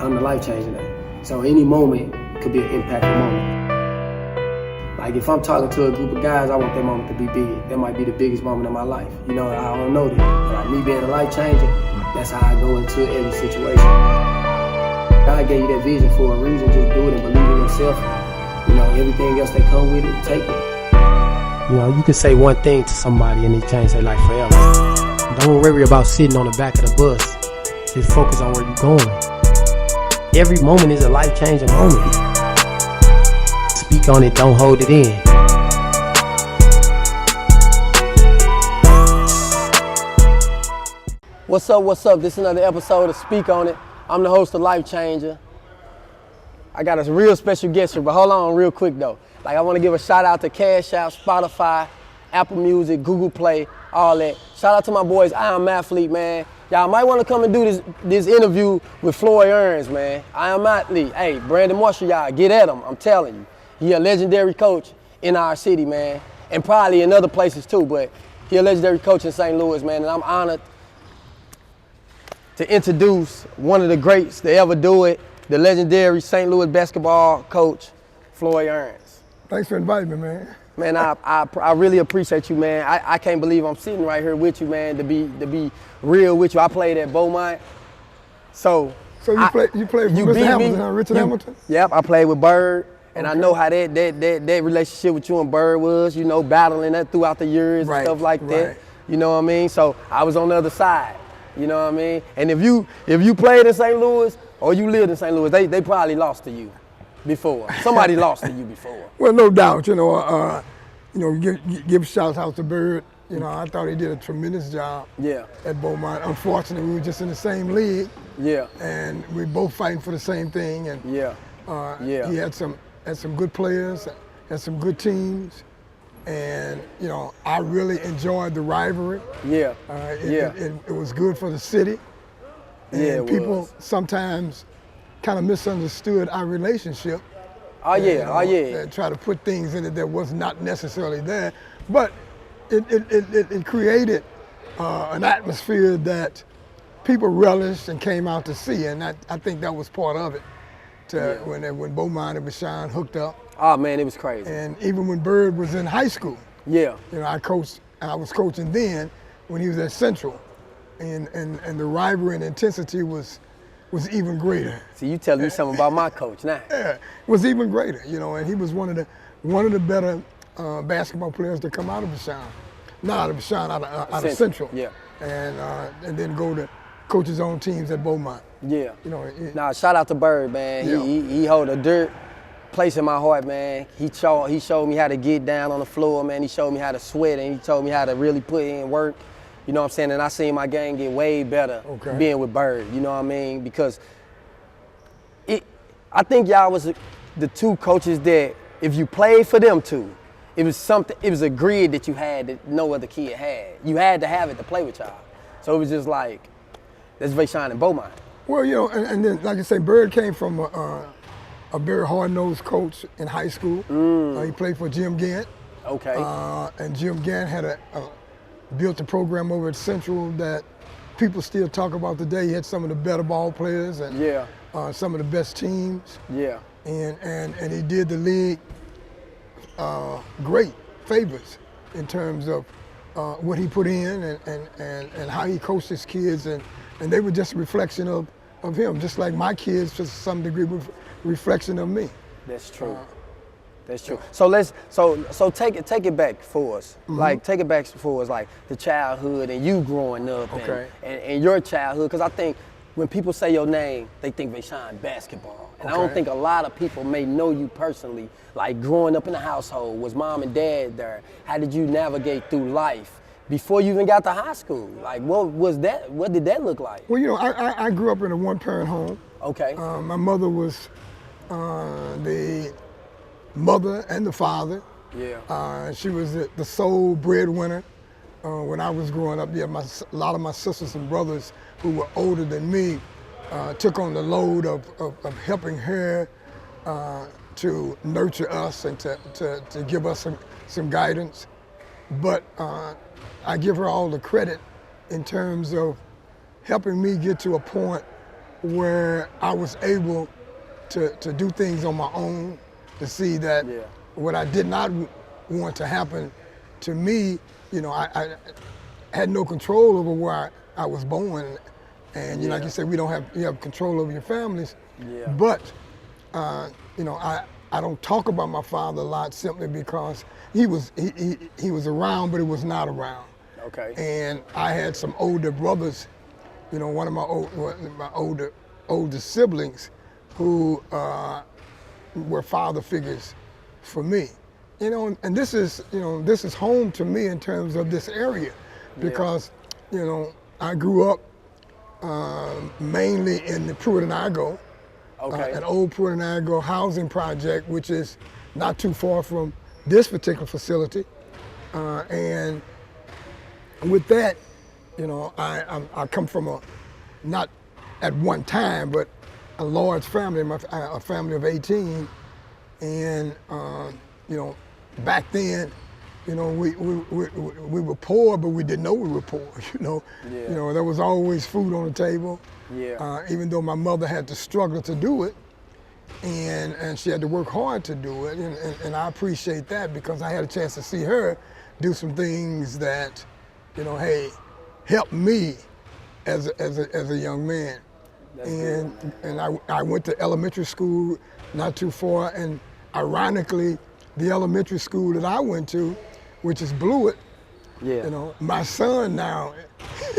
I'm the life-changing name. So any moment could be an impactful moment. Like if I'm talking to a group of guys, I want that moment to be big. That might be the biggest moment of my life. You know, I don't know that. But like me being a life changer, that's how I go into every situation. God gave you that vision for a reason. Just do it and believe in yourself. You know, everything else that come with it, take it. You know, you can say one thing to somebody and it change their life forever. Don't worry about sitting on the back of the bus. Just focus on where you're going. Every moment is a life-changing moment. Speak on it, don't hold it in. What's up, what's up? This is another episode of Speak On It. I'm the host of Life Changer. I got a real special guest here, but hold on real quick though. Like I want to give a shout out to Cash App, Spotify, Apple Music, Google Play, all that. Shout out to my boys, I Am Athlete, man. Y'all might want to come and do this interview with Floyd Irons, man. I Am Athlete. Hey, Brandon Marshall, y'all, get at him, I'm telling you. He a legendary coach in our city, man, and probably in other places too, but he a legendary coach in St. Louis, man, and I'm honored to introduce one of the greats to ever do it, the legendary St. Louis basketball coach, Floyd Irons. Thanks for inviting me, man. Man, I really appreciate you, man. I can't believe I'm sitting right here with you, man, to be real with you. I played at Beaumont. So you played with Mr. Hamilton, huh? Richard Hamilton? Yep, I played with Bird, and I know how that relationship with you and Bird was, you know, battling that throughout the years and stuff like that. You know what I mean? So I was on the other side. You know what I mean? And if you played in St. Louis or you lived in St. Louis, they probably lost to you before. Somebody lost to you before. Well, no doubt. Give shouts out to Bird. You know, I thought he did a tremendous job. At Beaumont. Unfortunately, we were just in the same league. And we both fighting for the same thing. And he had some good players, had some good teams. And, you know, I really enjoyed the rivalry. It was good for the city. And people sometimes kind of misunderstood our relationship. And try to put things in it that was not necessarily there. But it created an atmosphere that people relished and came out to see. And I think that was part of it. When Beaumont and Vashon hooked up. Oh man, it was crazy. And even when Bird was in high school. You know, I was coaching then when he was at Central. And the rivalry and intensity was even greater. See, you telling me something about my coach now. Yeah, it was even greater, you know, and he was one of the better basketball players to come out of Vashon. Not out of Vashon, out of Central. And then go to coach his own teams at Beaumont. You know, shout out to Bird, man. He hold a dirt place in my heart, man. He showed me how to get down on the floor, man. He showed me how to sweat, and he told me how to really put in work. You know what I'm saying? And I seen my game get way better being with Bird, you know what I mean? Because I think y'all was the two coaches that if you played for them two, it was a grid that you had that no other kid had. You had to have it to play with y'all. So it was just like, that's Vashon and Beaumont. Well, you know, and then, like I say, Bird came from a very hard-nosed coach in high school. He played for Jim Gant. And Jim Gant had built a program over at Central that people still talk about today. He had some of the better ball players and some of the best teams. And he did the league great favors in terms of what he put in and how he coached his kids, and they were just a reflection of him, just like my kids to some degree were a reflection of me. That's true. That's true. So take it back for us. Like take it back for us, like the childhood and you growing up and your childhood. Because I think when people say your name, they think Vashon basketball. And I don't think a lot of people may know you personally. Like growing up in the household, was mom and dad there? How did you navigate through life before you even got to high school? Like what was that? What did that look like? Well, you know, I grew up in a one-parent home. My mother was the mother and the father. She was the sole breadwinner when I was growing up. A lot of my sisters and brothers who were older than me took on the load of helping her to nurture us and to give us some guidance. But I give her all the credit in terms of helping me get to a point where I was able to do things on my own, to see that what I did not want to happen to me, you know, I had no control over where I was born. And you know, like you said, you have control over your families. Yeah. But you know, I don't talk about my father a lot simply because he was around, but he was not around. Okay. And I had some older brothers, you know, one of my older siblings who were father figures for me. You know, and this is home to me in terms of this area, because you know, I grew up mainly in the Pruitt-Inago, an old Pruitt-Inago housing project, which is not too far from this particular facility. And with that, you know, I come from not at one time, but a large family, a family of 18. And, you know, back then, you know, we were poor, but we didn't know we were poor, you know. Yeah. You know, there was always food on the table. Yeah. Even though my mother had to struggle to do it, and she had to work hard to do it, and I appreciate that, because I had a chance to see her do some things that, you know, hey, helped me as a young man. And I went to elementary school not too far, and ironically, the elementary school that I went to, which is Blewett, you know, my son now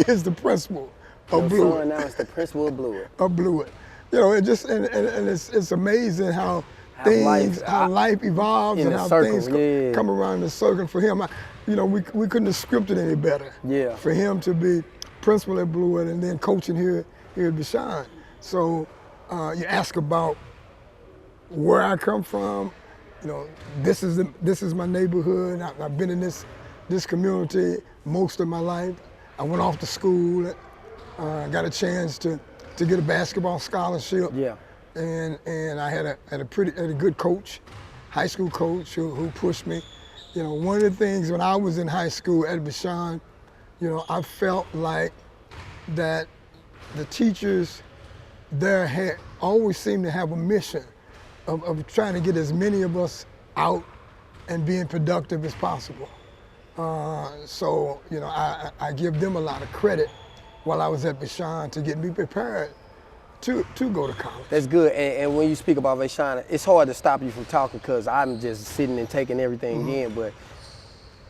is the principal of Blewett. Your son now is the principal of Blewett. Of Blewett. You know, it's amazing how life evolves and how things come around the circle for him. You know, we couldn't have scripted any better. Yeah. For him to be principal at Blewett and then coaching here at Vashon. So you ask about where I come from. You know, this is my neighborhood. I've been in this community most of my life. I went off to school. Got a chance to get a basketball scholarship. Yeah. And I had a good coach, high school coach who pushed me. You know, one of the things when I was in high school at Vashon, you know, I felt like that the teachers there had always seemed to have a mission of trying to get as many of us out and being productive as possible. So, you know, I give them a lot of credit while I was at Vashon to get me prepared to go to college. That's good. And when you speak about Vashon, it's hard to stop you from talking because I'm just sitting and taking everything in. But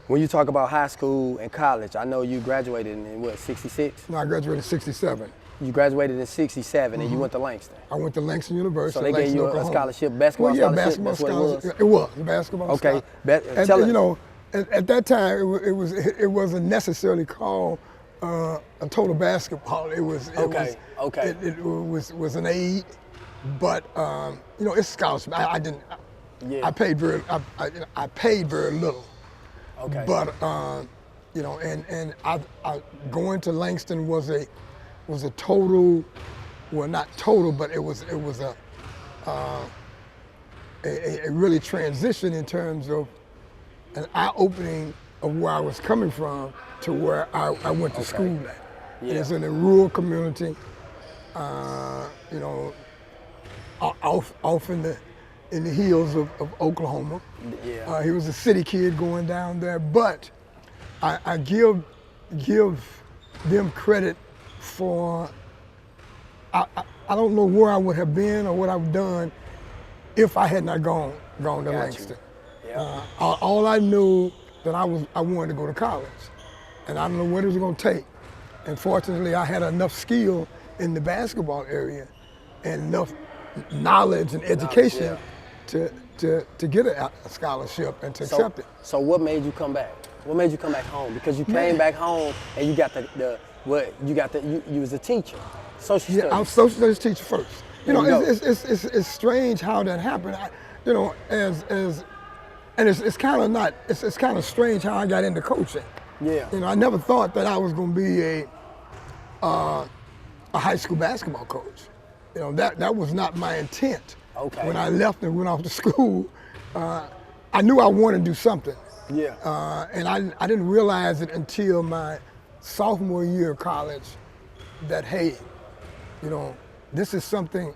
when you talk about high school and college, I know you graduated in what, 66? No, I graduated in 67. You graduated in 67 and you went to Langston. I went to Langston University. So they gave you a scholarship, basketball scholarship? Basketball scholarship. It was a basketball scholarship. Okay. You know, at that time, it wasn't necessarily called a total basketball. It was an aid, but you know, it's a scholarship. I paid very little. Okay. But you know, and I going to Langston was a total, well, not total, but it was a really transition in terms of an eye-opening of where I was coming from to where I went to school at. Yeah. It's in a rural community, you know, off in the hills of Oklahoma. Yeah. He was a city kid going down there, but I give them credit for, I don't know where I would have been or what I've done if I had not gone to Langston. Yeah. All I knew that I wanted to go to college, and I don't know what it was going to take. And fortunately, I had enough skill in the basketball area and enough knowledge and education to get a scholarship and to accept it. So what made you come back? What made you come back home? Because you came back home and you got you was a teacher, social studies. Yeah, I was social studies teacher first. You know, it's strange how that happened. You know, and it's kind of strange how I got into coaching. Yeah. You know, I never thought that I was going to be a high school basketball coach. You know, that was not my intent. Okay. When I left and went off to school, I knew I wanted to do something. Yeah. And I didn't realize it until my sophomore year of college that, hey, you know, this is something,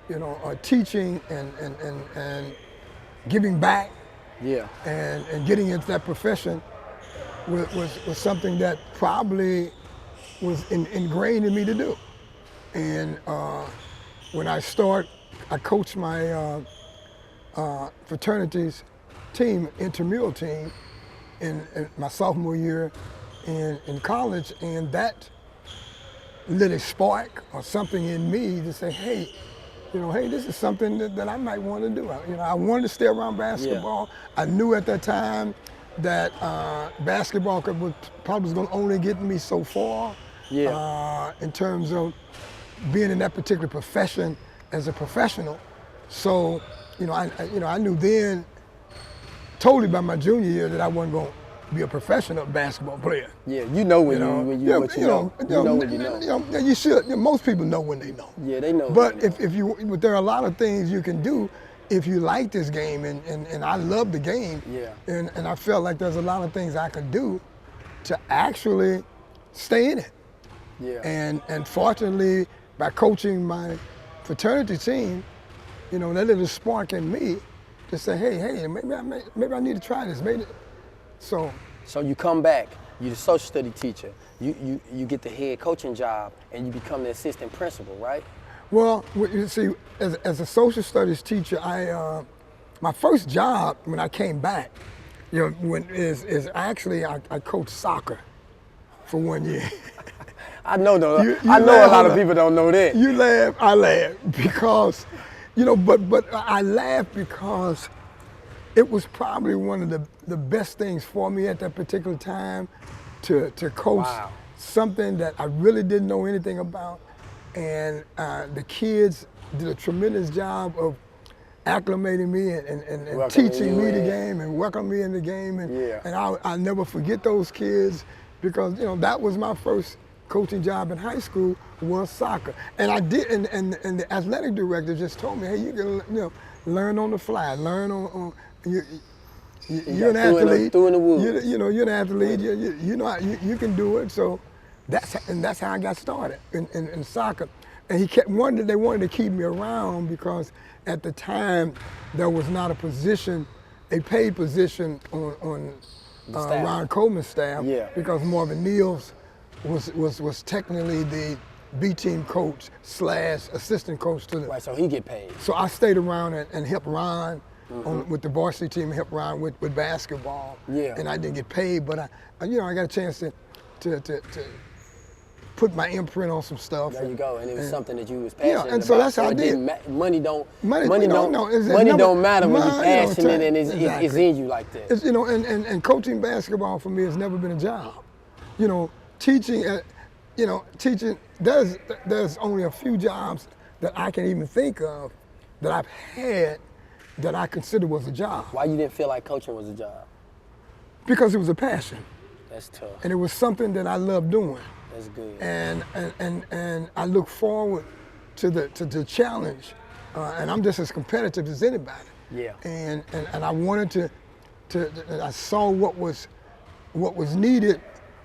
you know, teaching and giving back, and getting into that profession was something that probably was ingrained in me to do. And when I coached my fraternity's team, intramural team, in my sophomore year in college, and that lit a spark or something in me to say, hey, you know, hey, this is something that I might want to do. You know, I wanted to stay around basketball. I knew at that time that basketball probably was going to only get me so far in terms of being in that particular profession as a professional. So, you know, I knew then, totally by my junior year, that I wasn't going to be a professional basketball player. Yeah, you know when you know. You know when you know. You should. Most people know when they know. Yeah, they know. But but there are a lot of things you can do if you like this game, and I love the game. Yeah. And I felt like there's a lot of things I could do to actually stay in it. Yeah. And fortunately, by coaching my fraternity team, you know, that little spark in me to say, hey, maybe I need to try this. Maybe. So you come back, you're the social study teacher, you get the head coaching job, and you become the assistant principal, right? Well, you see, as a social studies teacher, my first job when I came back, you know, is actually I coached soccer for 1 year. I know though. I know a lot of people don't know that. You laugh, I laugh because, you know, but I laugh because it was probably one of the best things for me at that particular time to coach something that I really didn't know anything about. And the kids did a tremendous job of acclimating me and teaching me the game and welcoming me in the game. And I'll never forget those kids because, you know, that was my first coaching job in high school was soccer. And I did, and the athletic director just told me, hey, you can, you know, learn on the fly, learn on you're an athlete. Through in the woods. You know, you're an athlete. You know you can do it. So that's how I got started in soccer. And they wanted to keep me around because at the time there was not a paid position on Ron Coleman's staff because Marvin Neals was technically the B team coach / assistant coach to the. Right, so he get paid. So I stayed around and helped Ron with the varsity team, helped Ron with basketball. Yeah. And I didn't get paid, but I got a chance to put my imprint on some stuff. There you go, and it was something that you was passionate about. Yeah, and so that's how I did. Money don't matter when you're passionate and it's in you like that. It's, you know, and coaching basketball for me has never been a job. You know, teaching. There's only a few jobs that I can even think of that I've had that I consider was a job. Why you didn't feel like coaching was a job? Because it was a passion. That's tough. And it was something that I loved doing. That's good. And I look forward to the challenge. And I'm just as competitive as anybody. Yeah. And I wanted I saw what was needed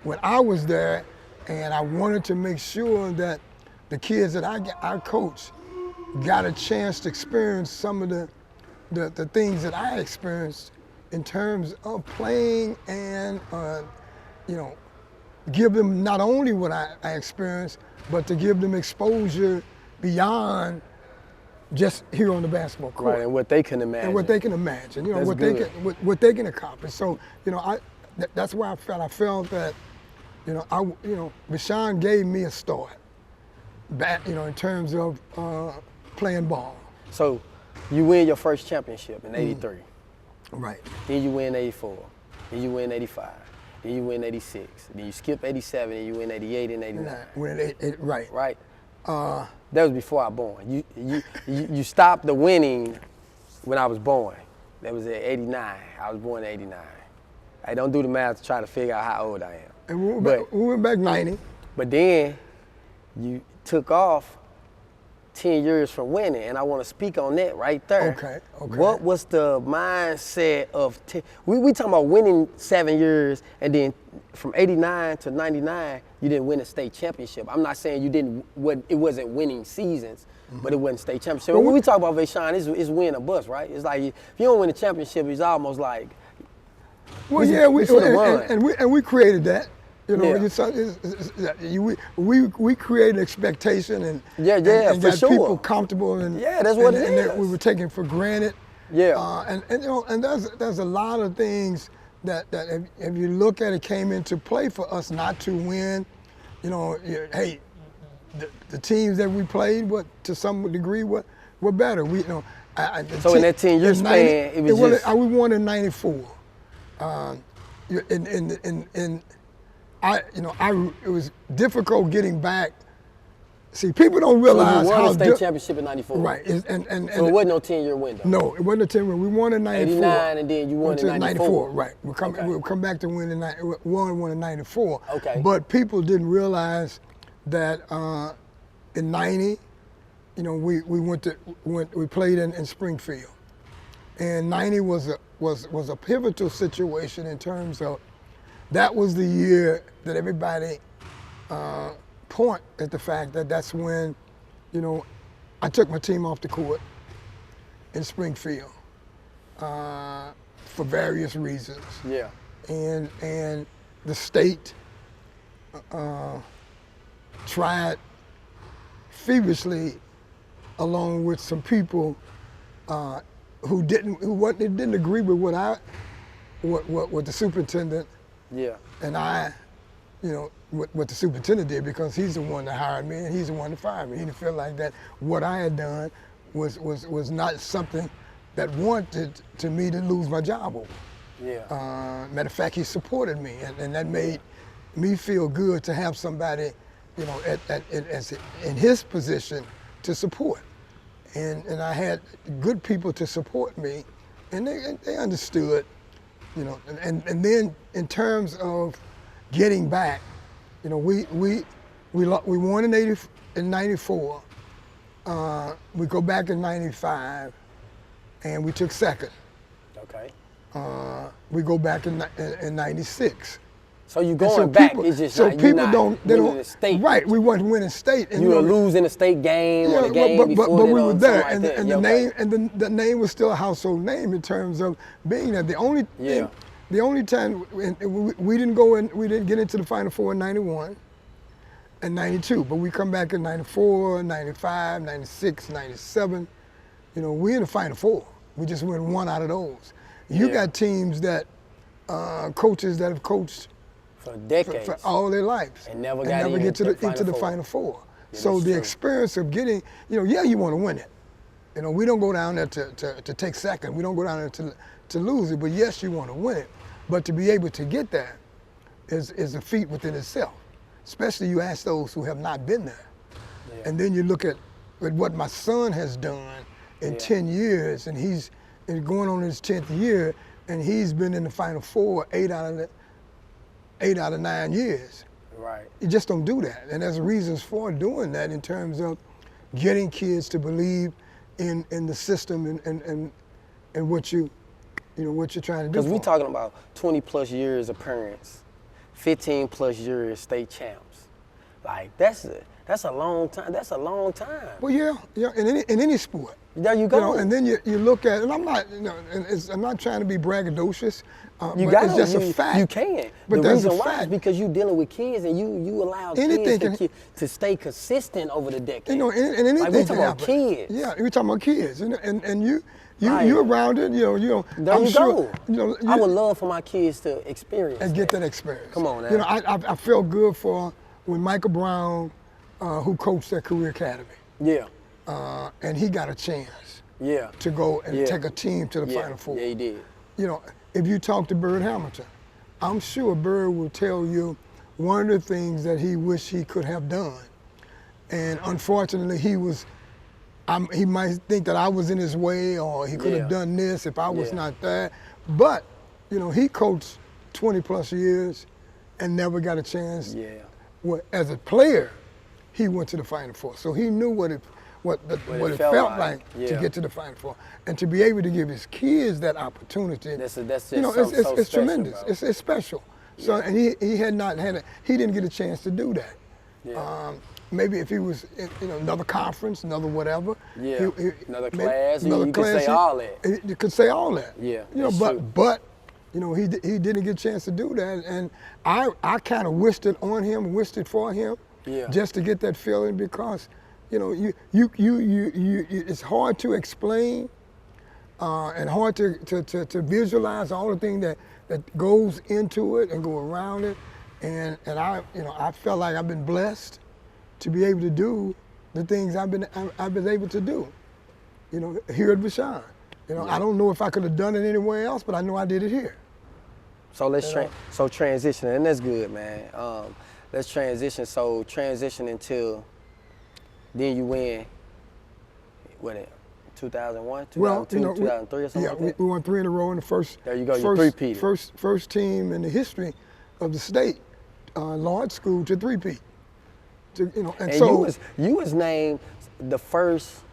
when I was there, and I wanted to make sure that the kids that I coached got a chance to experience some of the things that I experienced in terms of playing and, you know, give them not only what I experienced, but to give them exposure beyond just here on the basketball court. Right, and what they can imagine. And what they can imagine, you know, That's what they can accomplish. So, you know, that's why I felt that, you know, Vashon gave me a start back, you know, in terms of playing ball. So you win your first championship in '83. Right. Then you win '84. Then you win '85. Then you win '86. Then you skip '87 and you win '88 and '89. Right. Right. That was before I was born. You stopped the winning when I was born. That was at '89. I was born in '89. I don't do the math to try to figure out how old I am. And we went back 90. But then you took off 10 years from winning, and I want to speak on that right there. Okay. What was the mindset of, we talking about winning 7 years, and then from 89 to 99, you didn't win a state championship. I'm not saying it wasn't winning seasons, but it wasn't state championship. When we talk about Vashon, it's win or bust, right? It's like, if you don't win a championship, it's almost like, well, we created that. You know, we created expectation and got people comfortable and that's what it is. And that we were taking for granted. And you know, and there's a lot of things that if you look at it came into play for us not to win. You know, hey, the teams that we played, to some degree, were better. We, you know, so in that 10 years span, it was just. We won in '94. It was difficult getting back. See, people don't realize so you won how the state championship in '94. Right, so it wasn't no 10-year window. No, it wasn't a 10-year. We won in '94. 89, and then you won in '94. Right, we'll come back to win in won in '94. Okay. But people didn't realize that in '90, you know, we played in Springfield, and '90 was a pivotal situation in terms of. That was the year that everybody point at the fact that that's when, you know, I took my team off the court in Springfield for various reasons. Yeah. And the state tried feverishly, along with some people who didn't agree with what the superintendent. Yeah. And I, you know, what the superintendent did, because he's the one that hired me and he's the one that fired me. He didn't feel like that what I had done was not something that wanted to me to lose my job over. Yeah. Matter of fact, he supported me, and that made me feel good to have somebody, you know, in his position to support. And I had good people to support me, and they understood. You know, and then in terms of getting back, you know, we won in '94. We go back in '95, and we took second. Okay. We go back in '96. So you going back? It's just so not, people not don't. They don't. The state. Right. We weren't winning state. And you were losing a state game or the game but before. But we were there, like and the name was still a household name in terms of being there. The only time we didn't go in, we didn't get into the Final Four in '91 and '92, but we come back in '94, '95, '96, '97. You know, we in the Final Four. We just win one out of those. You got teams that coaches that have coached for decades, for all their lives, and never get into the Final Four. Yeah, so the experience of getting, you know, you want to win it. You know, we don't go down there to take second. We don't go down there to lose it. But yes, you want to win it. But to be able to get there is a feat within itself. Especially you ask those who have not been there. Yeah. And then you look at what my son has done in 10 years, and he's going on his 10th year, and he's been in the Final Four 8 out of 9 years. Right. You just don't do that. And there's reasons for doing that in terms of getting kids to believe in the system and what you're trying to do. Because we're talking about 20 plus years appearance, 15 plus years state champs. Like that's a long time. That's a long time. Well, yeah, in any sport. There you go. You know, and then you look at, and I'm not, you know, I'm not trying to be braggadocious. You but got it's just a fact. You can. But the that's reason a why fact. is because you're dealing with kids, and you allow kids to stay consistent over the decades. You know, and anything like we talking can about happen. kids. Yeah, we're talking about kids, and you right. you're around it. You know. There I'm you sure, go. You know, I would love for my kids to experience and get that experience. Come on, now. You know, I felt good for when Michael Brown, who coached at Career Academy. Yeah. And he got a chance. Yeah. To go and take a team to the Final Four. Yeah, he did. You know, if you talk to Bird Hamilton, I'm sure Bird will tell you one of the things that he wished he could have done. And unfortunately, he might think that I was in his way, or he could have done this if I was not there. But, you know, he coached 20 plus years and never got a chance. Yeah. Well, as a player, he went to the Final Four. So he knew what what it felt like to get to the Final Four, and to be able to give his kids that opportunity. That's just it's tremendous. Bro. It's special. So and he had not had he didn't get a chance to do that. Yeah. Maybe if he was in another conference, another whatever. Yeah. Another class. You could say all that. You could say all that. Yeah. But he didn't get a chance to do that, and I kind of wished it on him, wished it for him, just to get that feeling, because you it's hard to explain and hard to visualize all the things that goes into it and go around it, and I felt like I've been blessed to be able to do the things I've been able to do, here at Vashon. I don't know if I could have done it anywhere else, but I know I did it here. So let's transition, and that's good, man. Let's transition. So transition until then you win. What it? 2001, 2002, 2003, or something like that? We won 3 in a row in the first. There you go. You three-peated. First team in the history of the state, Lloyd School, to three-peat. And so you was named the first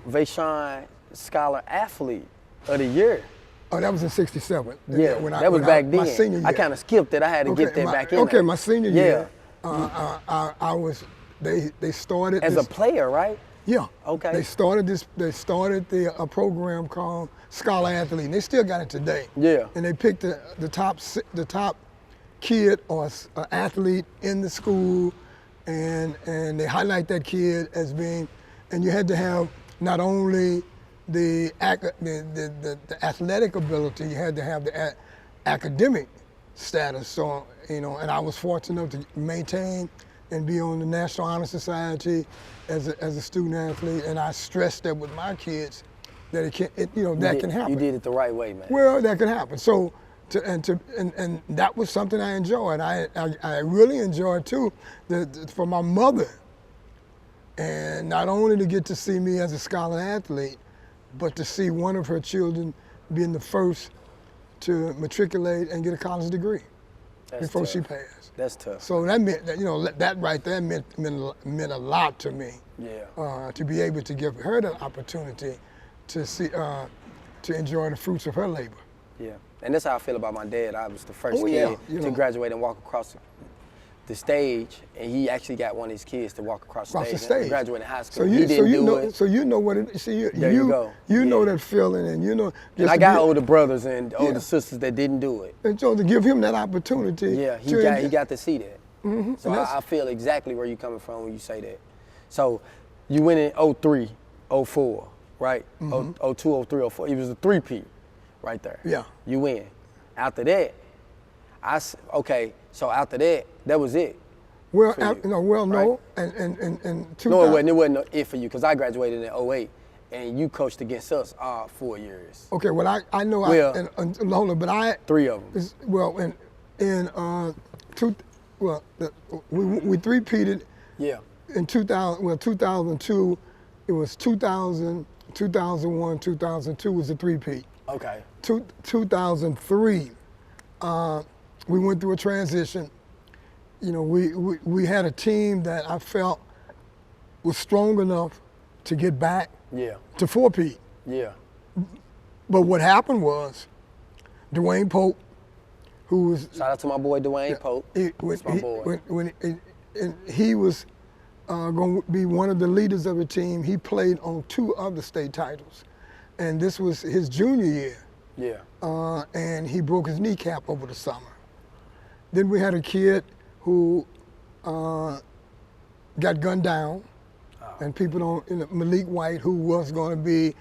Vashon Scholar Athlete of the Year. Oh, that was in '67. Yeah, that was back then. My senior year. I kind of skipped it. I had to get that back in. Okay, my senior year. I was. They started as a player, right? Yeah. Okay. They started the program called Scholar Athlete, and they still got it today. Yeah. And they picked the top kid or athlete in the school, and they highlight that kid as being, and you had to have not only the athletic ability, you had to have the academic status. So and I was fortunate enough to maintain and be on the National Honor Society as a student athlete, and I stressed that with my kids that it can happen. You did it the right way, man. Well, that can happen. So and that was something I enjoyed. I really enjoyed too for my mother, and not only to get to see me as a scholar athlete, but to see one of her children being the first to matriculate and get a college degree before she passed. That's tough. So that meant that, that right there meant a lot to me. Yeah. To be able to give her the opportunity to see, to enjoy the fruits of her labor. Yeah, and that's how I feel about my dad. I was the first kid to graduate and walk across the stage, and he actually got one of his kids to walk across the stage. Graduating high school, he didn't do it. So you know what it. See, there you go. You know that feeling, and you know. And I got older brothers and older sisters that didn't do it. And so to give him that opportunity. Yeah, he got to see that. Mm-hmm. So I feel exactly where you're coming from when you say that. So you went in 03, 04, right? Mm-hmm. 02, 03, 04. It was a three-peat right there. Yeah. You win. After that, so after that, that was it. Well, no. And no, it wasn't it for you, because I graduated in 08, and you coached against us all 4 years. Okay, well, I know. But I 3 of them. Well, we three-peated. Yeah. In 2002, it was 2000, 2001, 2002 was a three-peat. Okay. 2003, we went through a transition. We had a team that I felt was strong enough to get back to four-peat. Yeah. But what happened was, Dwayne Pope, who was... Shout out to my boy Dwayne Pope. That's my boy. When he was going to be one of the leaders of the team, he played on 2 other state titles. And this was his junior year. Yeah. And he broke his kneecap over the summer. Then we had a kid who got gunned down, and people Malik White, who was going to be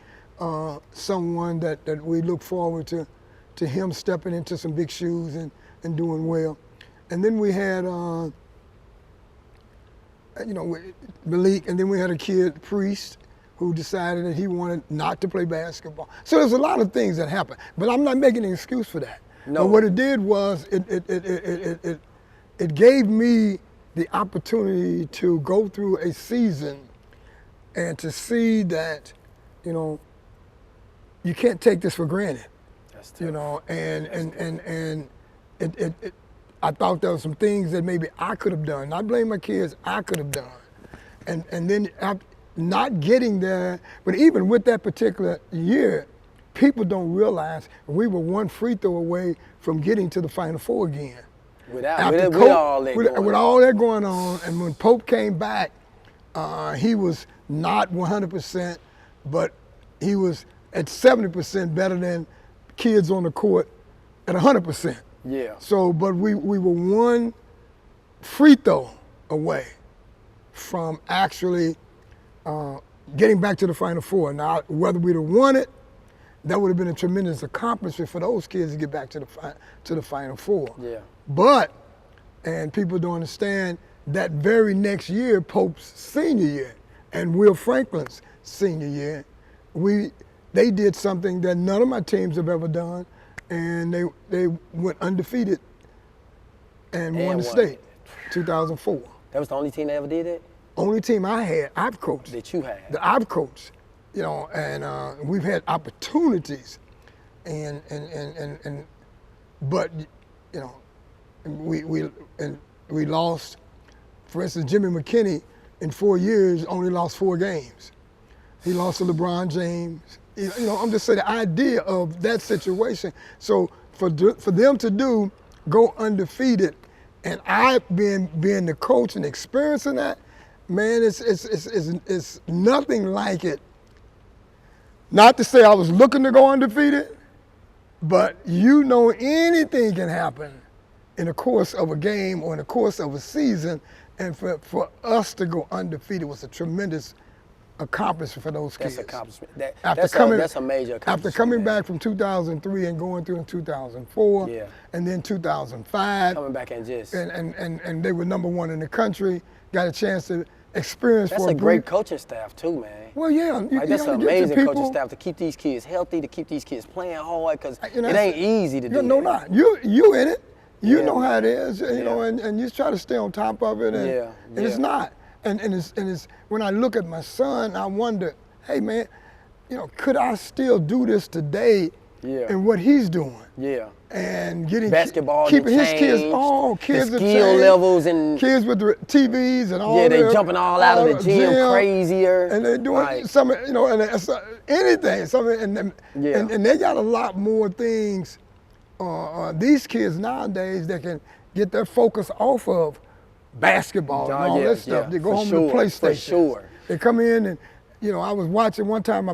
someone that we look forward to him stepping into some big shoes and doing well. And then we had Malik, and then we had a kid, Priest, who decided that he wanted not to play basketball. So there's a lot of things that happened, but I'm not making an excuse for that. No. But what it did was it gave me the opportunity to go through a season and to see that, you can't take this for granted. That's tough. And I thought there were some things that maybe I could have done. Not blame my kids, I could have done. And then not getting there, but even with that particular year, people don't realize we were one free throw away from getting to the Final Four again. With all that going on, and when Pope came back, he was not 100%, but he was at 70% better than kids on the court at 100%. Yeah. So, but we were one free throw away from actually getting back to the Final Four. Now, whether we'd have won it, that would have been a tremendous accomplishment for those kids to get back to the Final Four. Yeah. But, and people don't understand, that very next year, Pope's senior year and Will Franklin's senior year, they did something that none of my teams have ever done, and they went undefeated and won the state, 2004. That was the only team that ever did it? Only team I've coached. That you had? That I've coached. You know, and we've had opportunities, but you know, we lost. For instance, Jimmy McKinney in 4 years only lost 4 games. He lost to LeBron James. You know, I'm just saying the idea of that situation. So for them to go undefeated, and I being the coach and experiencing that, man, it's nothing like it. Not to say I was looking to go undefeated, but you know anything can happen in the course of a game or in the course of a season, and for us to go undefeated was a tremendous accomplishment for those kids. That's accomplishment. That's a major accomplishment. After coming back from 2003 and going through in 2004, yeah, and then 2005. Coming back and just... And they were #1 in the country, got a chance to experience. That's a great coaching staff too, man. Well, yeah. That's an amazing coaching staff to keep these kids healthy, to keep these kids playing hard, because it ain't easy to do. No, not. You in it. You know how it is, you know, and you try to stay on top of it, and it's not. And it's when I look at my son, I wonder, hey man, you know, could I still do this today? Yeah. And what he's doing. Yeah. And getting basketball, keeping his kids, kids the skill levels and kids with the TVs and all. Yeah, they jumping all out of the gym crazier. And they're doing some, you know, and anything. And they got a lot more things. These kids nowadays that can get their focus off of basketball and all that stuff. Yeah, they go home to PlayStation. For sure. They come in and, you know, I was watching one time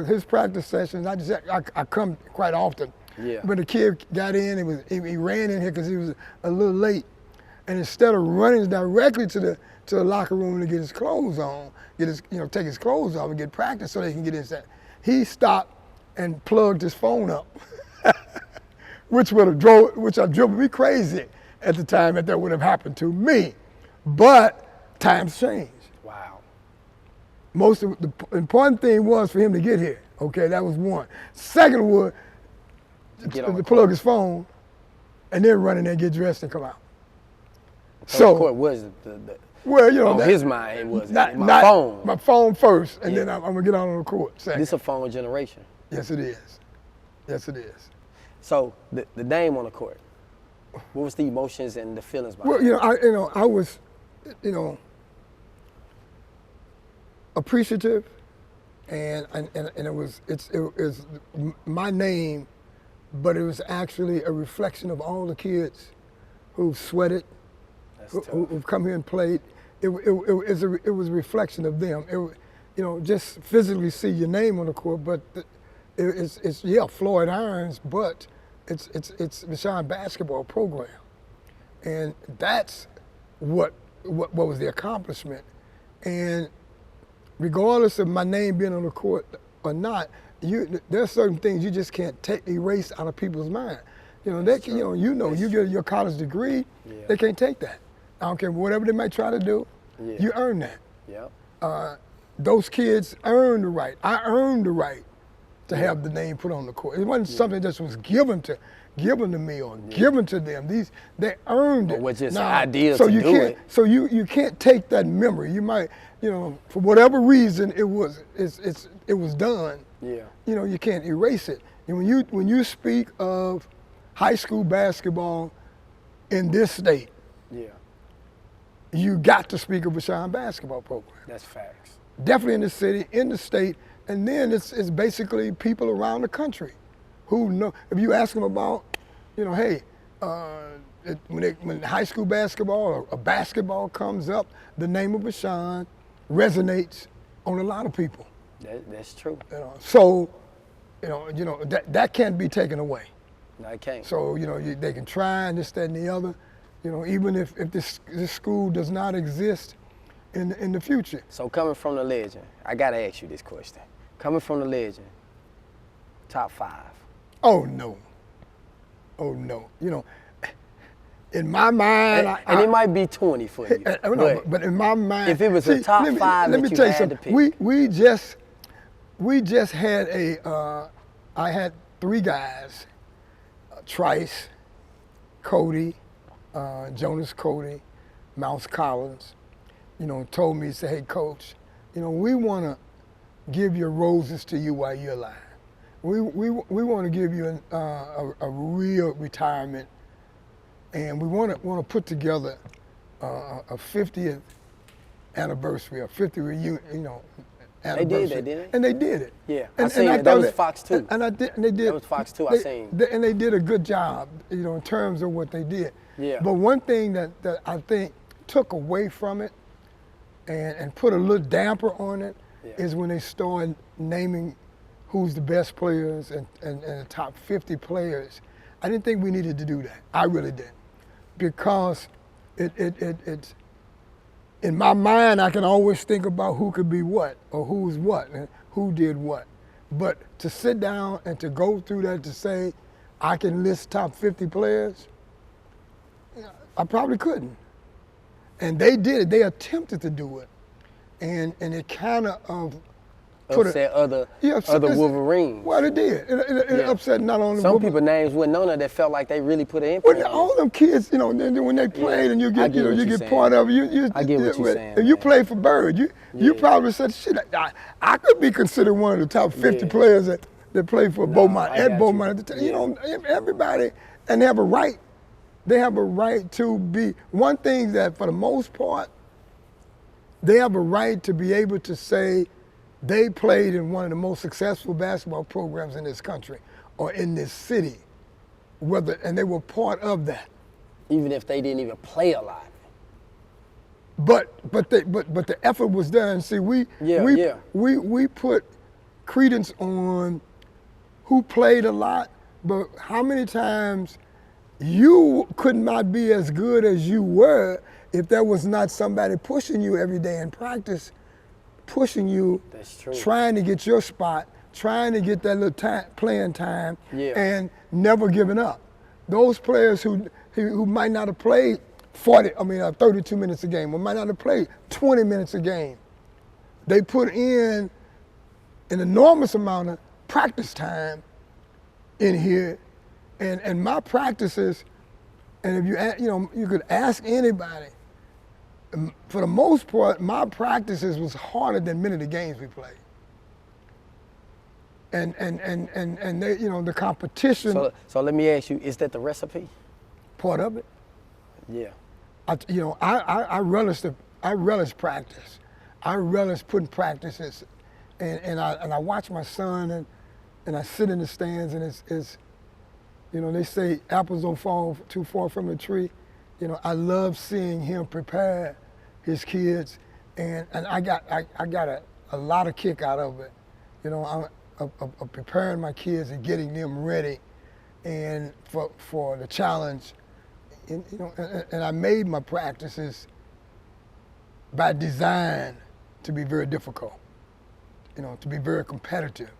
his practice sessions. I come quite often. Yeah. But the kid got in, he ran in here because he was a little late. And instead of running directly to the locker room to get his clothes on, take his clothes off and get practice so they can get inside, he stopped and plugged his phone up. which drove me crazy at the time that would have happened to me. But times change. Wow. Most of the important thing was for him to get here. Okay, that was one. Second was to plug his phone and then run in there, get dressed, and come out. So the court was well, you know, his mind it was my phone. My phone first, and then I'm gonna get out on the court second. This is a phone generation. Yes, it is. Yes, it is. So the name on the court, what was the emotions and the feelings behind it? Well, I was, appreciative, and it was my name, but it was actually a reflection of all the kids who've sweated, who've come here and played. It was a reflection of them. Just physically see your name on the court, but it's Floyd Irons, but it's Vashon basketball program, and that's what was the accomplishment. And regardless of my name being on the court or not, there's certain things you just can't erase out of people's mind. You get your college degree, they can't take that. I don't care whatever they might try to do, you earn that. Yeah. Those kids earned the right. I earned the right to have the name put on the court. It wasn't something that was given to me or given to them. They earned it. But was just ideas to do it. So you can't take that memory. You might, for whatever reason it was done. Yeah. You can't erase it. And when you speak of high school basketball in this state, you got to speak of Vashon basketball program. That's facts. definitely in the city, in the state, and then it's basically people around the country who know. If you ask them about, hey, when high school basketball or basketball comes up, the name of Vashon resonates on a lot of people. That's true. So, that can't be taken away. No, it can't. So, they can try and this, that, and the other. Even if this school does not exist in the future. So coming from the legend, I gotta ask you this question. Coming from the legend, top 5. Oh no. In my mind, and it might be 20 for you. But in my mind, if it was a top 5 let me that tell you you had to something. pick. We just had I had 3 guys, Trice, Cody, Jonas Cody, Mouse Collins, told me, say, hey, Coach, we want to give your roses to you while you're alive. We want to give you a real retirement, and we want to put together a 50th anniversary, a 50th reunion, anniversary. They did it? And they did it. Yeah, I seen it. That was Fox 2. And they did. That was Fox 2, I seen. And they did a good job, in terms of what they did. Yeah. But one thing that I think took away from it and put a little damper on it is when they started naming who's the best players and the top 50 players. I didn't think we needed to do that. I really didn't. Because it's in my mind, I can always think about who could be what or who's what and who did what. But to sit down and to go through that to say, I can list top 50 players, I probably couldn't. And they did it. They attempted to do it. And it kind of upset other Wolverines. Well, it did. It upset not only some people names wouldn't know that felt like they really put an impact. Well, all them kids, when they played and you get part of it. I get what you're saying. If you played for Bird, you probably said, shit, I could be considered one of the top 50 players that played for Beaumont at Beaumont at the time. Everybody, and they have a right. They have a right to be, one thing that for the most part, they have a right to be able to say they played in one of the most successful basketball programs in this country or in this city, and they were part of that. Even if they didn't even play a lot. But the effort was there, and see, we put credence on who played a lot, but how many times you could not be as good as you were if there was not somebody pushing you every day in practice, pushing you, trying to get your spot, trying to get that little playing time, and never giving up. Those players who might not have played 32 minutes a game, or might not have played 20 minutes a game, they put in an enormous amount of practice time in here. And my practices, and if you could ask anybody, for the most part, my practices was harder than many of the games we played. And they, the competition. So let me ask you, is that the recipe? Part of it. Yeah. I relish practice. I relish putting practices, and I watch my son and I sit in the stands, and it's they say apples don't fall too far from the tree. I love seeing him prepare his kids, and I got a lot of kick out of it. I'm preparing my kids and getting them ready, and for the challenge. And I made my practices by design to be very difficult. To be very competitive.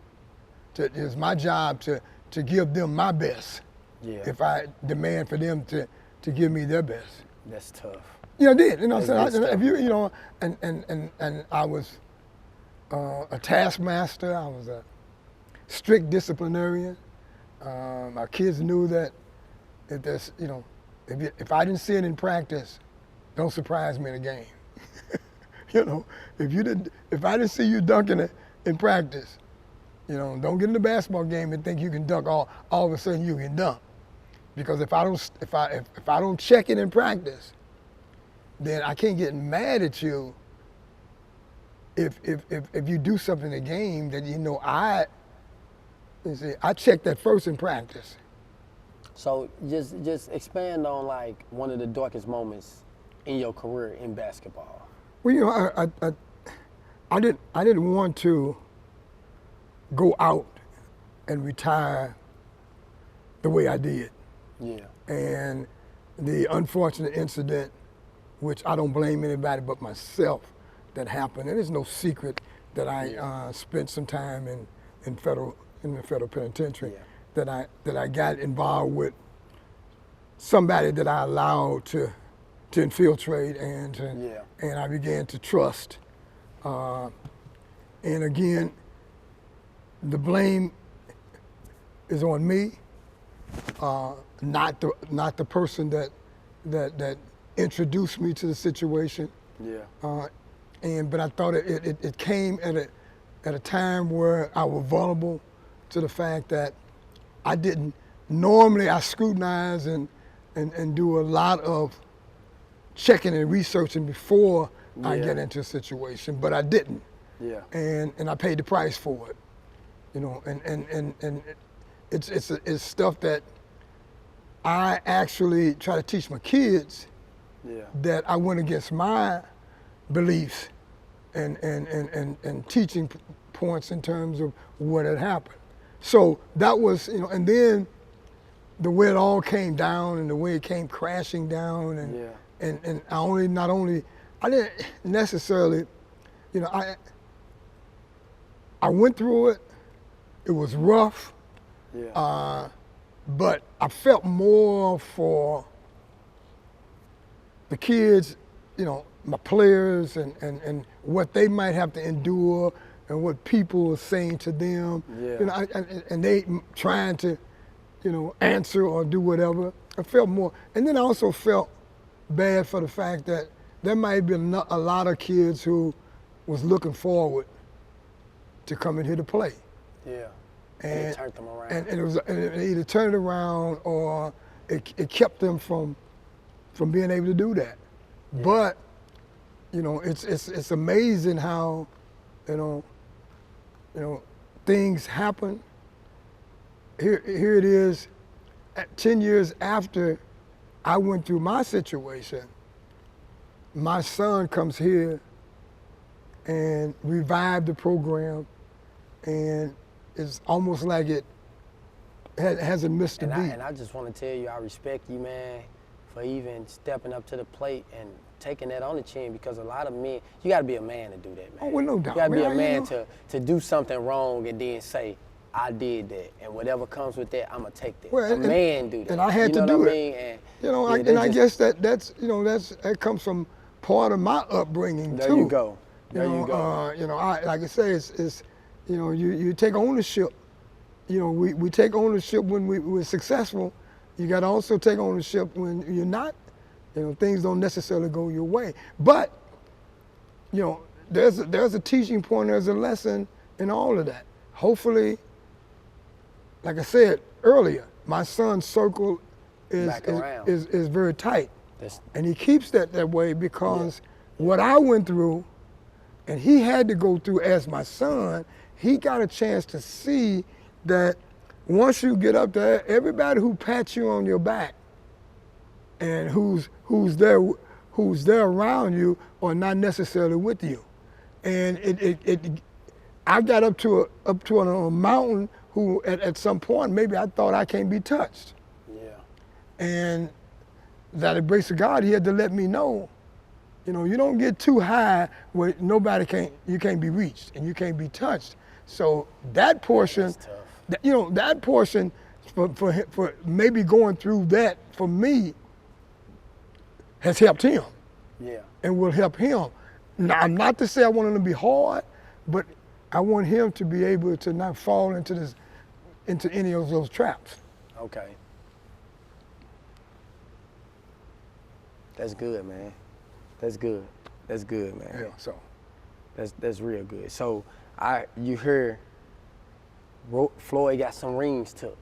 It's my job to give them my best. Yeah. If I demand for them to give me their best. That's tough. I did. And I was a taskmaster. I was a strict disciplinarian. My kids knew that if there's, if I didn't see it in practice, don't surprise me in a game. If I didn't see you dunking it in practice, don't get in the basketball game and think you can dunk all of a sudden you can dunk. Because if I don't check it in practice, then I can't get mad at you if you do something in a game that I check that first in practice. So just expand on like one of the darkest moments in your career in basketball. Well, I didn't want to go out and retire the way I did. Yeah. And the unfortunate incident, which I don't blame anybody but myself, that happened. And it's no secret that I spent some time in the federal penitentiary. Yeah. That I got involved with somebody that I allowed to infiltrate and I began to trust. And again, the blame is on me, not the person that introduced me to the situation. Yeah. But I thought it came at a time where I was vulnerable to the fact that I didn't normally. I scrutinize and do a lot of checking and researching before I get into a situation, but I didn't. Yeah. And I paid the price for it, and it's stuff that I actually try to teach my kids. Yeah. That I went against my beliefs and teaching points in terms of what had happened. So that was, and then the way it all came down and the way it came crashing down and I didn't necessarily, I went through it. It was rough. Yeah. But I felt more for the kids, my players and what they might have to endure and what people are saying to them. Yeah. And they trying to, answer or do whatever. I felt more. And then I also felt bad for the fact that there might have been a lot of kids who was looking forward to coming here to play. Yeah. And it turned them around. And it either turned it around or it kept them from being able to do that. Yeah. But, it's amazing how, things happen. Here it is, 10 years after I went through my situation, my son comes here and revived the program, and it's almost like it hasn't missed a beat. And I just want to tell you, I respect you, man, for even stepping up to the plate and taking that on the chin, because a lot of men, you got to be a man to do that, man. Oh, well, no doubt. You got to be a man to do something wrong and then say, I did that, and whatever comes with that, I'm gonna take that. Well, a man do that. And I had to do it. I guess that comes from part of my upbringing there too. You go. There you go. Like I say, it's you take ownership. We take ownership when we're successful. You got to also take ownership when you're not. Things don't necessarily go your way. But there's a teaching point. There's a lesson in all of that. Hopefully. Like I said earlier, my son's circle is very tight. And he keeps that way because what I went through and he had to go through as my son, he got a chance to see that once you get up there, everybody who pats you on your back and who's there around you are not necessarily with you. And I got up to a mountain who at some point maybe I thought I can't be touched. Yeah. And that the grace of God, he had to let me know, you don't get too high where you can't be reached and you can't be touched. So that portion, that portion for maybe going through that for me has helped him. Yeah. And will help him. Now, I'm not to say I want him to be hard, but I want him to be able to not fall into any of those traps. Okay. That's good, man. That's good. That's good, man. Yeah. So. That's real good. So you hear Floyd got some rings took.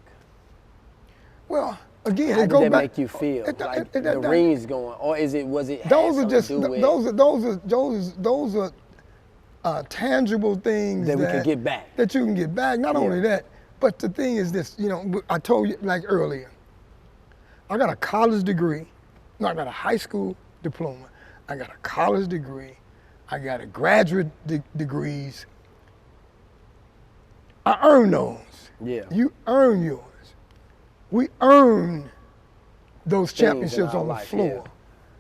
Well, again, how did that make you feel? The rings going, or was it? Those are tangible things that we can get back. That you can get back. Not only that, but the thing is this, you know, I told you like earlier, I got a college degree. No, I got a high school diploma. I got a college degree. I got a graduate degrees. I earned those. Yeah. You earn yours. We earn those championships on the floor.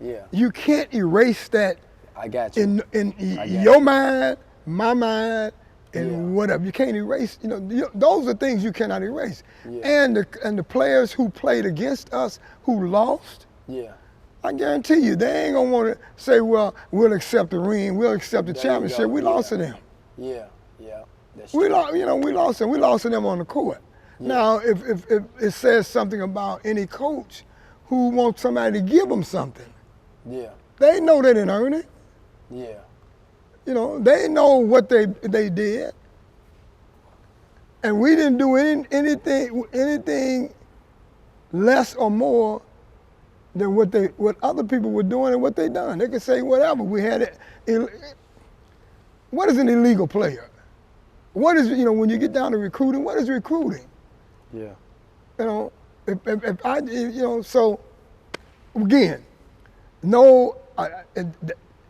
Yeah. You can't erase that. I got you. In your mind, my mind, and whatever. You can't erase. You know, those are things you cannot erase. Yeah. And the players who played against us, who lost. Yeah. I guarantee you, they ain't gonna want to say, "Well, we'll accept the ring, we'll accept the championship." We lost to them. Yeah. That's we true. lost. You know, we lost them. We lost to them on the court. Yeah. Now, if it says something about any coach who wants somebody to give them something, they know they didn't earn it. Yeah. You know, they know what they did, and we didn't do anything less or more than what other people were doing and what they done. They could say whatever. We had it. What is an illegal player? What is, you know, when you get down to recruiting, what is recruiting? Yeah. You know, if I, you know, so again, no,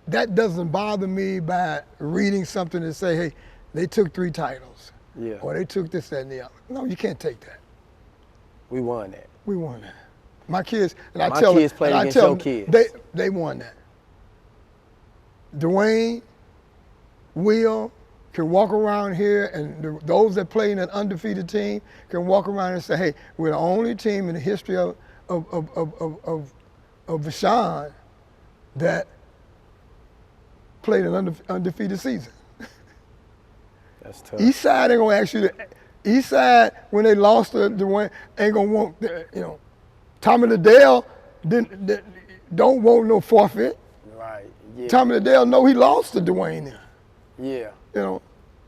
that doesn't bother me by reading something and say, hey, they took 3 titles. Yeah. Or they took this, that, and the other. No, you can't take that. We won that. We won that. My kids, and I My tell kids them, played and I against tell your them, kids. They won that. Dwayne, Will can walk around here, and those that play in an undefeated team can walk around and say, "Hey, we're the only team in the history of Vashon that played an undefeated season." That's tough. Eastside ain't gonna ask you to. Eastside, when they lost to Dwayne, ain't gonna want, you know. Tommy Liddell don't want no forfeit. Right. Yeah. Tommy Liddell know he lost to Dwayne there. Yeah. You know,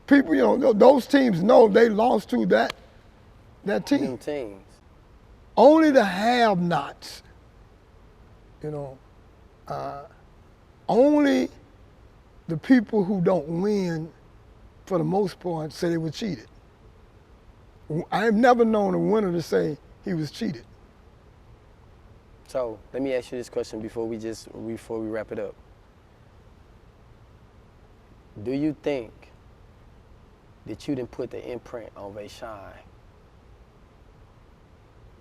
people, you know, those teams know they lost to that team. Them teams. Only the have-nots, you know, only the people who don't win, for the most part, say they were cheated. I have never known a winner to say he was cheated. So let me ask you this question before we wrap it up. Do you think that you didn't put the imprint on Vashon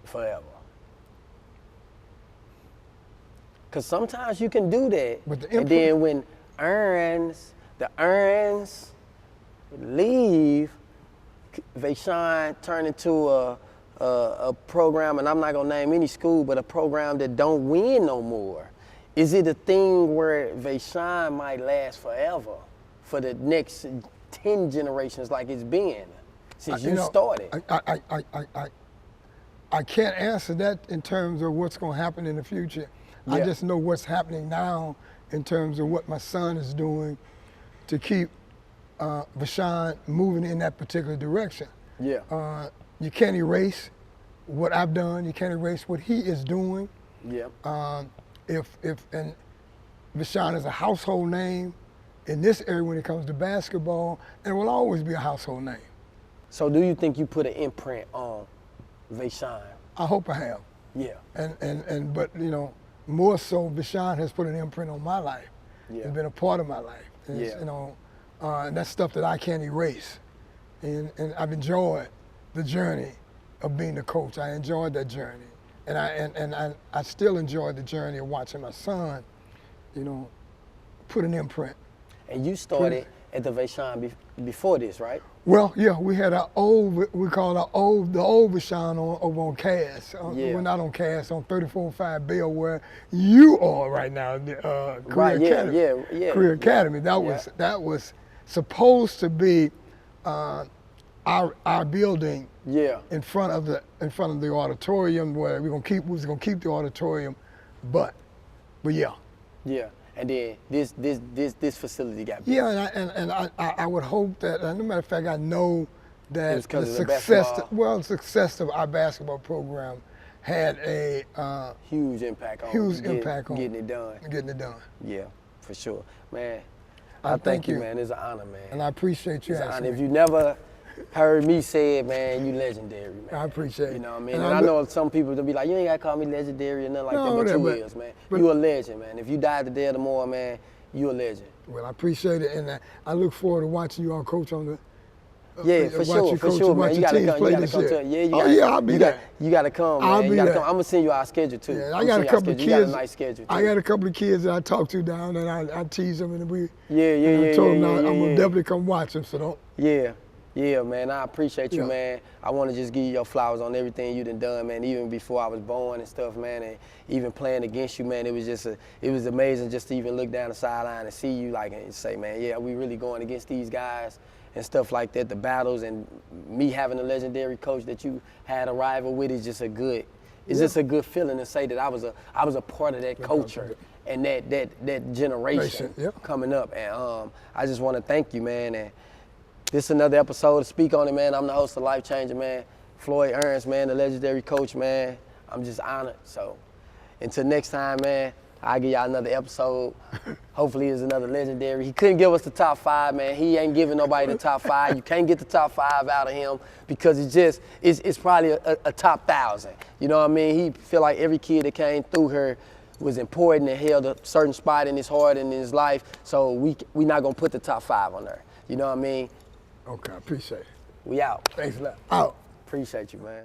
forever? Because sometimes you can do that, and then when the Irons leave, Vashon turn into a program, and I'm not gonna name any school, but a program that don't win no more. Is it a thing where Vashon might last forever for the next 10 generations like it's been since you started? I can't answer that in terms of what's gonna happen in the future. Yeah. I just know what's happening now in terms of what my son is doing to keep Vashon moving in that particular direction. Yeah. You can't erase what I've done. You can't erase what he is doing. Yeah. And Vashon is a household name in this area when it comes to basketball, and will always be a household name. So do you think you put an imprint on Vashon? I hope I have. Yeah. But you know, more so, Vashon has put an imprint on my life. Yeah. It's been a part of my life. Yeah. You know, and that's stuff that I can't erase. And I've enjoyed the journey of being the coach. I enjoyed that journey. And I still enjoy the journey of watching my son, you know, put an imprint. And you started at the Vashon before this, right? Well, yeah, we had the old Vashon over on Cass. Yeah. We're not on Cass, on 3405 Bell, where you are right now, Career Academy. Yeah. Career Academy. That was supposed to be our building. Yeah. In front of the auditorium, where we was gonna keep the auditorium, but yeah. Yeah. And then this facility got built. Yeah, and I would hope that, as a matter of fact, I know that the success of our basketball program had a huge impact on getting it done. Getting it done. Yeah, for sure, man. I thank you, man. It's an honor, man. And I appreciate you. It's an honor. If you never heard me say it, man, you legendary, man. I appreciate it. You know what I mean? And I know some people will be like, you ain't got to call me legendary or nothing like that, but you is, man. You a legend, man. If you died today or tomorrow, man, you a legend. Well, I appreciate it, and I look forward to watching you all coach on the. Yeah, for sure, man. You gotta come to it. I'll be there. You gotta come, man. I'll be there. I'm gonna send you our schedule too. Yeah, I got a couple of kids. You got a nice schedule too. I got a couple of kids that I talk to down, and I tease them, and we. I told them I'm gonna definitely come watch them. So don't. Yeah, man. I appreciate you, man. I want to just give you your flowers on everything you done, man. Even before I was born and stuff, man, and even playing against you, man. It was amazing just to even look down the sideline and see you, like, and say, man, yeah, we really going against these guys and stuff like that. The battles and me having a legendary coach that you had a rival with is just a good. It's just a good feeling to say that I was a part of that culture and that generation coming up. And I just want to thank you, man. And this is another episode to Speak On It, man. I'm the host of Life Changer, man. Floyd Irons, man, the legendary coach, man. I'm just honored. So until next time, man, I'll give y'all another episode. Hopefully it's another legendary. He couldn't give us the top 5, man. He ain't giving nobody the top 5. You can't get the top 5 out of him because it's probably a top 1,000. You know what I mean? He feel like every kid that came through her was important and held a certain spot in his heart and in his life. So we not gonna put the top 5 on there. You know what I mean? Okay, I appreciate it. We out. Thanks a lot. Out. Appreciate you, man.